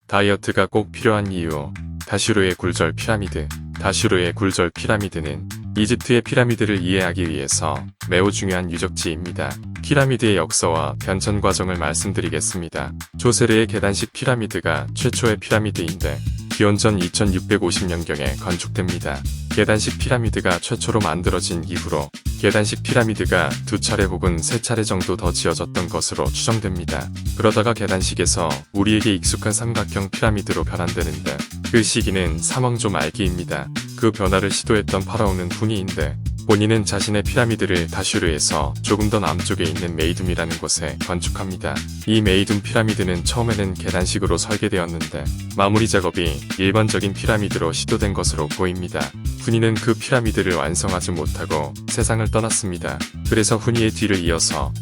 다이어트가 꼭 필요한 이유. 다슈르의 굴절 피라미드. 다슈르의 굴절 피라미드는 이집트의 피라미드를 이해하기 위해서 매우 중요한 유적지입니다. 피라미드의 역사와 변천 과정을 말씀드리겠습니다. 조세르의 계단식 피라미드가 최초의 피라미드인데 기원전 2650년경에 건축됩니다. 계단식 피라미드가 최초로 만들어진 이후로 계단식 피라미드가 2차례 혹은 3차례 정도 더 지어졌던 것으로 추정됩니다. 그러다가 계단식에서 우리에게 익숙한 삼각형 피라미드로 변환되는데 그 시기는 삼왕조 말기입니다. 그 변화를 시도했던 파라오는 후니인데 본인은 자신의 피라미드를 다슈르에서 조금 더 남쪽에 있는 메이둠이라는 곳에 건축합니다. 이 메이둠 피라미드는 처음에는 계단식으로 설계되었는데 마무리 작업이 일반적인 피라미드로 시도된 것으로 보입니다. 후니는 그 피라미드를 완성하지 못하고 세상을 떠났습니다. 그래서 후니의 뒤를 이어서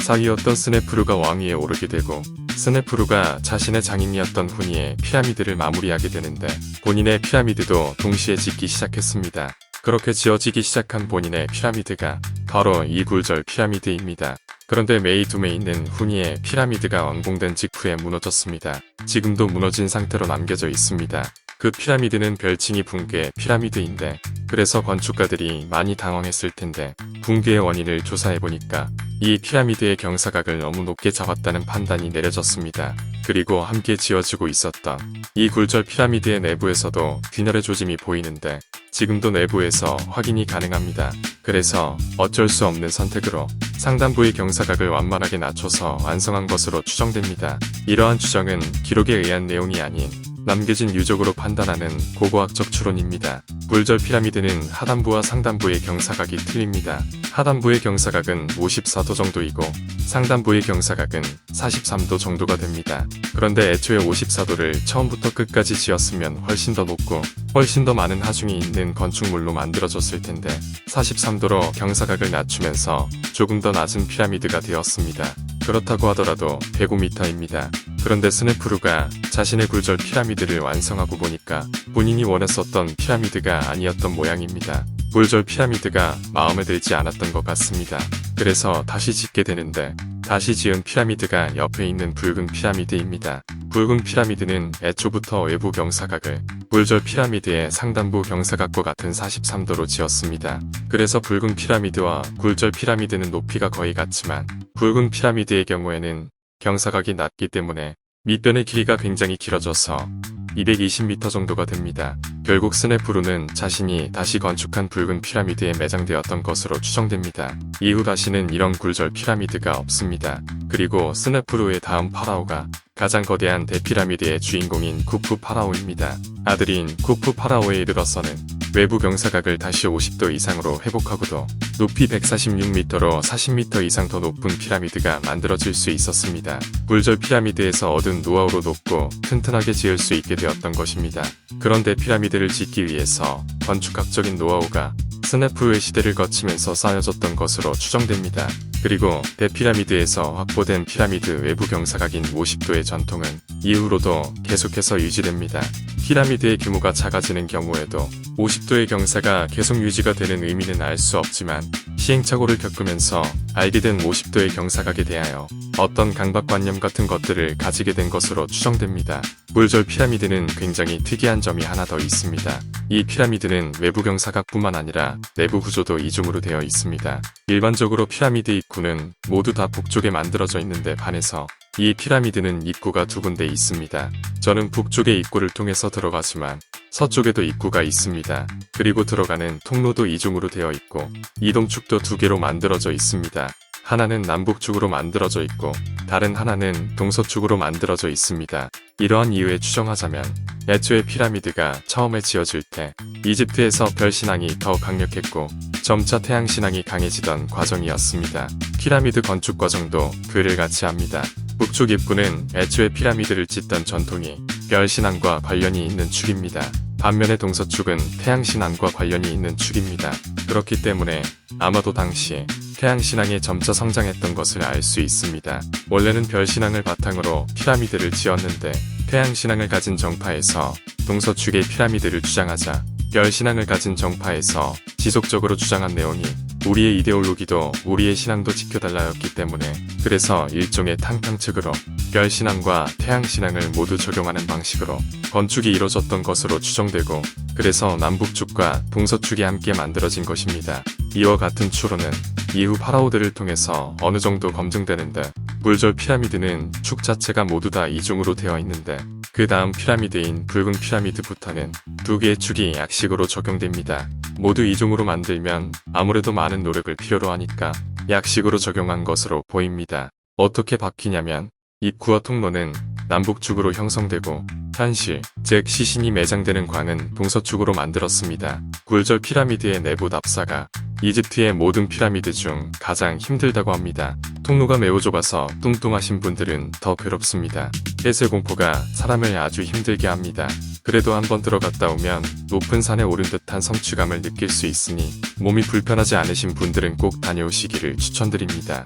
사위였던 스네프루가 왕위에 오르게 되고 스네프루가 자신의 장인이었던 후니의 피라미드를 마무리하게 되는데 본인의 피라미드도 동시에 짓기 시작했습니다. 그렇게 지어지기 시작한 본인의 피라미드가 바로 이 굴절 피라미드입니다. 그런데 메이둠에 있는 후니의 피라미드가 완공된 직후에 무너졌습니다. 지금도 무너진 상태로 남겨져 있습니다. 그 피라미드는 별칭이 붕괴 피라미드인데 그래서 건축가들이 많이 당황했을 텐데 붕괴의 원인을 조사해보니까 이 피라미드의 경사각을 너무 높게 잡았다는 판단이 내려졌습니다. 그리고 함께 지어지고 있었던 이 굴절 피라미드의 내부에서도 균열의 조짐이 보이는데 지금도 내부에서 확인이 가능합니다. 그래서 어쩔 수 없는 선택으로 상단부의 경사각을 완만하게 낮춰서 완성한 것으로 추정됩니다. 이러한 추정은 기록에 의한 내용이 아닌 남겨진 유적으로 판단하는 고고학적 추론입니다. 굴절 피라미드는 하단부와 상단부의 경사각이 틀립니다. 하단부의 경사각은 54도 정도이고 상단부의 경사각은 43도 정도가 됩니다. 그런데 애초에 54도를 처음부터 끝까지 지었으면 훨씬 더 높고 훨씬 더 많은 하중이 있는 건축물로 만들어졌을 텐데 43도로 경사각을 낮추면서 조금 더 낮은 피라미드가 되었습니다. 그렇다고 하더라도 105m입니다. 그런데 스네프루가 자신의 굴절 피라미드를 완성하고 보니까 본인이 원했었던 피라미드가 아니었던 모양입니다. 굴절 피라미드가 마음에 들지 않았던 것 같습니다. 그래서 다시 짓게 되는데 다시 지은 피라미드가 옆에 있는 붉은 피라미드입니다. 붉은 피라미드는 애초부터 외부 경사각을 굴절 피라미드의 상단부 경사각과 같은 43도로 지었습니다. 그래서 붉은 피라미드와 굴절 피라미드는 높이가 거의 같지만 붉은 피라미드의 경우에는 경사각이 낮기 때문에 밑변의 길이가 굉장히 길어져서 220m 정도가 됩니다. 결국 스네프루는 자신이 다시 건축한 붉은 피라미드에 매장되었던 것으로 추정됩니다. 이후 다시는 이런 굴절 피라미드가 없습니다. 그리고 스네프루의 다음 파라오가 가장 거대한 대피라미드의 주인공인 쿠프 파라오입니다. 아들인 쿠프 파라오에 이르러서는 외부 경사각을 다시 50도 이상으로 회복하고도 높이 146m로 40m 이상 더 높은 피라미드가 만들어질 수 있었습니다. 굴절 피라미드에서 얻은 노하우로 높고 튼튼하게 지을 수 있게 되었던 것입니다. 그런데 피라미드를 짓기 위해서 건축학적인 노하우가 스네프루의 시대를 거치면서 쌓여졌던 것으로 추정됩니다. 그리고 대피라미드에서 확보된 피라미드 외부 경사각인 50도의 전통은 이후로도 계속해서 유지됩니다. 피라미드의 규모가 작아지는 경우에도 50도의 경사가 계속 유지가 되는 의미는 알 수 없지만 시행착오를 겪으면서 알게 된 50도의 경사각에 대하여 어떤 강박관념 같은 것들을 가지게 된 것으로 추정됩니다. 굴절 피라미드는 굉장히 특이한 점이 하나 더 있습니다. 이 피라미드는 외부 경사각뿐만 아니라 내부 구조도 이중으로 되어 있습니다. 일반적으로 피라미드 입구는 모두 다 북쪽에 만들어져 있는데 반해서 이 피라미드는 입구가 두 군데 있습니다. 저는 북쪽의 입구를 통해서 들어가지만 서쪽에도 입구가 있습니다. 그리고 들어가는 통로도 이중으로 되어 있고 이동축도 두 개로 만들어져 있습니다. 하나는 남북축으로 만들어져 있고 다른 하나는 동서축으로 만들어져 있습니다. 이러한 이유에 추정하자면 애초에 피라미드가 처음에 지어질 때 이집트에서 별신앙이 더 강력했고 점차 태양신앙이 강해지던 과정이었습니다. 피라미드 건축 과정도 그를 같이 합니다. 북쪽 입구는 애초에 피라미드를 짓던 전통이 별신앙과 관련이 있는 축입니다. 반면에 동서축은 태양신앙과 관련이 있는 축입니다. 그렇기 때문에 아마도 당시 태양신앙이 점차 성장했던 것을 알 수 있습니다. 원래는 별신앙을 바탕으로 피라미드를 지었는데 태양신앙을 가진 정파에서 동서축의 피라미드를 주장하자 별신앙을 가진 정파에서 지속적으로 주장한 내용이 우리의 이데올로기도 우리의 신앙도 지켜달라였기 때문에 그래서 일종의 탕탕측으로 별신앙과 태양신앙을 모두 적용하는 방식으로 건축이 이뤄졌던 것으로 추정되고 그래서 남북축과 동서축이 함께 만들어진 것입니다. 이와 같은 추론은 이후 파라오들을 통해서 어느 정도 검증되는데 굴절 피라미드는 축 자체가 모두 다 이중으로 되어 있는데 그 다음 피라미드인 붉은 피라미드부터는 두 개의 축이 약식으로 적용됩니다. 모두 이중으로 만들면 아무래도 많은 노력을 필요로 하니까 약식으로 적용한 것으로 보입니다. 어떻게 바뀌냐면 입구와 통로는 남북축으로 형성되고 현실, 즉 시신이 매장되는 광은 동서축으로 만들었습니다. 굴절 피라미드의 내부 답사가 이집트의 모든 피라미드 중 가장 힘들다고 합니다. 통로가 매우 좁아서 뚱뚱하신 분들은 더 괴롭습니다. 폐쇄공포가 사람을 아주 힘들게 합니다. 그래도 한번 들어갔다 오면 높은 산에 오른 듯한 성취감을 느낄 수 있으니 몸이 불편하지 않으신 분들은 꼭 다녀오시기를 추천드립니다.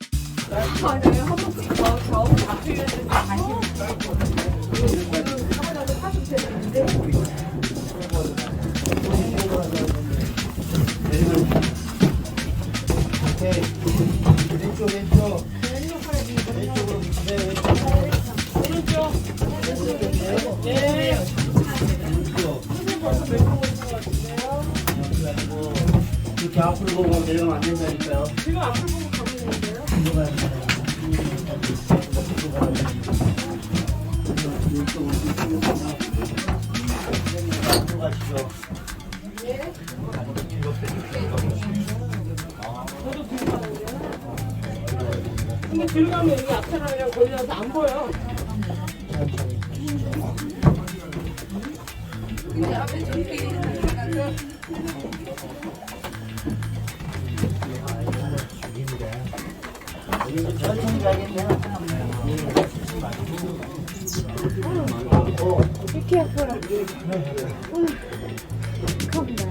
이렇게 앞으로 보고 내려가면 안 된다니까요. 지금 앞을 보고 가면 되는데요? 앞으로 가시죠. 저도 뒤로 가는데요? 근데 뒤로 가면 여기 앞에랑 그냥 걸려서 안 보여. 천천히 가겠네요. 이렇게 아파라. 겁니다.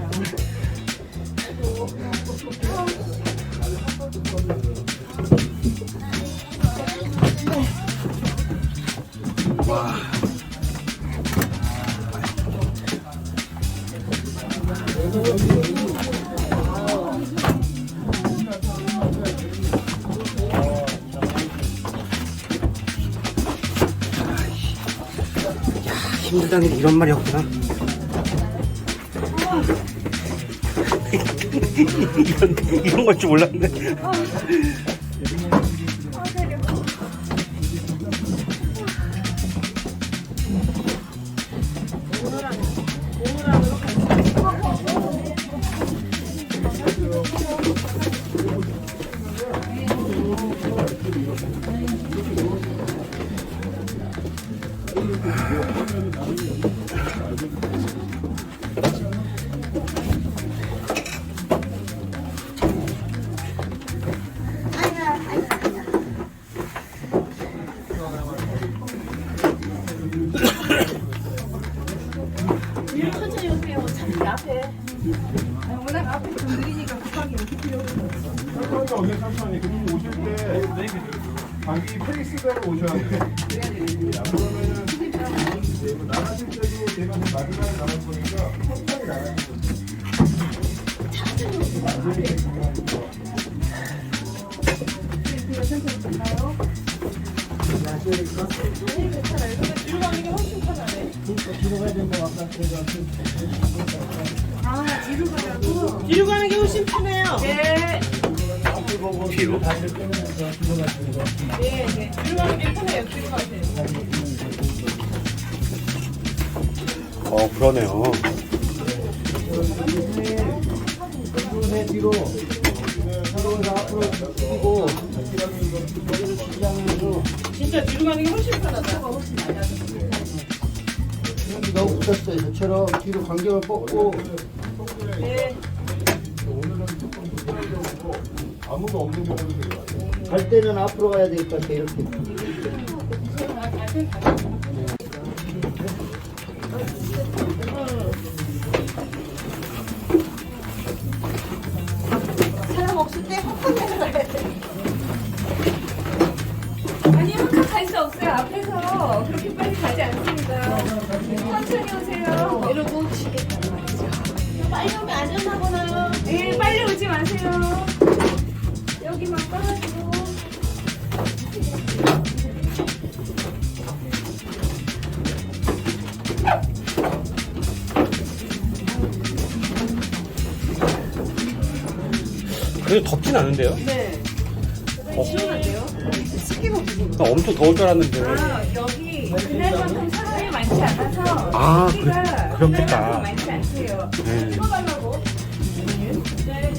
힘들다는 게 이런 말이 없구나. 이런 걸 줄 몰랐는데. 뒤로 천천히 오세요. 차라리 앞에. 워낙 앞에 좀 느리니까 급하게 오시려고. 천천히 오세요, 천천히. 그리고 오실 때 자기 페이스대로 오셔야 돼요. 그러면은 나가실 때도 제가 마지막에 나갈 거니까 천천히 나가는 거죠. 뒤로 가는 게 훨씬 편하네. 뒤로 가야 된다고 아까 제가 뒤로 가는 게 훨씬 편해요. 네. 앞을 보고 뒤로 다리를 빼면서 뒤로 가시는 거. 네, 네. 뒤로 가는 게 편해요. 뒤로 가세요. 그러네요. 네, 뒤로 서로가 앞으로 뛰고 머리를 긴장해서 진짜 뒤로 가는 게 훨씬 편하다. 여기 너무 붙었어요. 저처럼 뒤로 간격을 뻗고 네. 아무도 없는 경우도 되게 많아요. 갈 때는 앞으로 가야 될 것 같아요. 이렇게. 사람 없을 때 헛헛 내려가야 돼. 아니, 헛헛 갈 수 없어요. 앞에서 그렇게 빨리 가지 않습니다. 천천히 오세요. 이러고 치겠다는 말이죠. 빨리 오면 안전하거나요. 네, 빨리 오지 마세요. 그래도 덥진 않은데요? 네. 시원한데요? 습기가 없어요. 나 엄청 더울 줄 알았는데. 아, 여기 그날만큼 사람이 많지 않아서 아, 습기가 그렇겠다. 그날만큼 많지 않대요. 네. 찍어달라고. 네.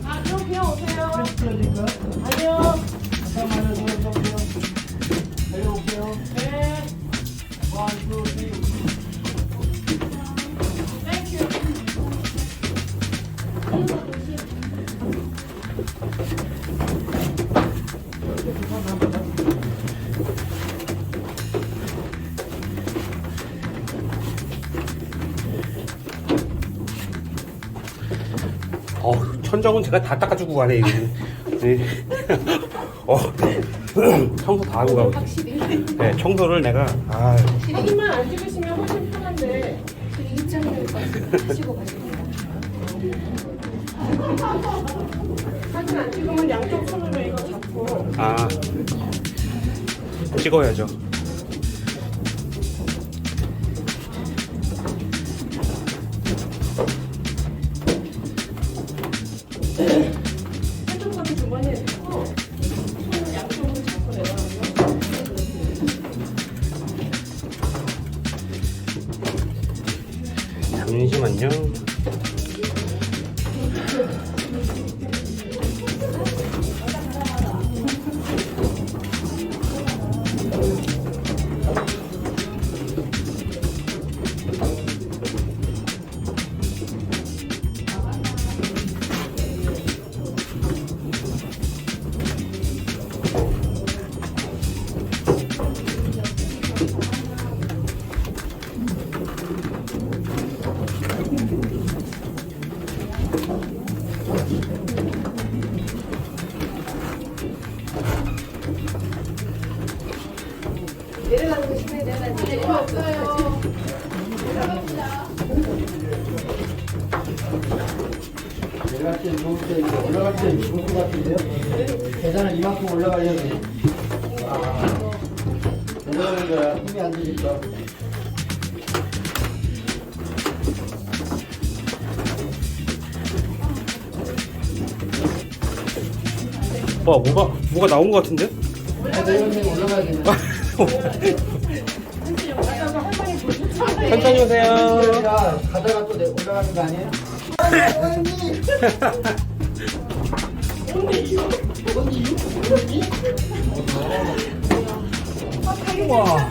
아, 그럼 그냥 오세요. 아니요. 네. 땡큐. 천정은 제가 다 닦아주고 가네, 이거. 네. 청소 다 하고 가고. 네, 청소를 내가, 힘만 안 찍으시면 훨씬 편한데 입장을 하시고 가십니다. 사진 안 찍으면 양쪽 손으로 이거 잡고 찍어야죠. 한쪽으로 주머니에 넣고 손 양쪽으로 잡고 내려가면 잠시만요. 내려가는 거 심해 내려가는 거 없어요. 내려갈 때 누울 때 이제 올라갈 때 죽을 것 같은데요? 계단을 이만큼 올라가려면 올라가는 거야 힘이 안 되니까. 뭐가 나온 것 같은데? 내려가면 올라가야겠네. 천천히 오세요. 자, 가다가 또 올라가는 거 아니에요? 우와.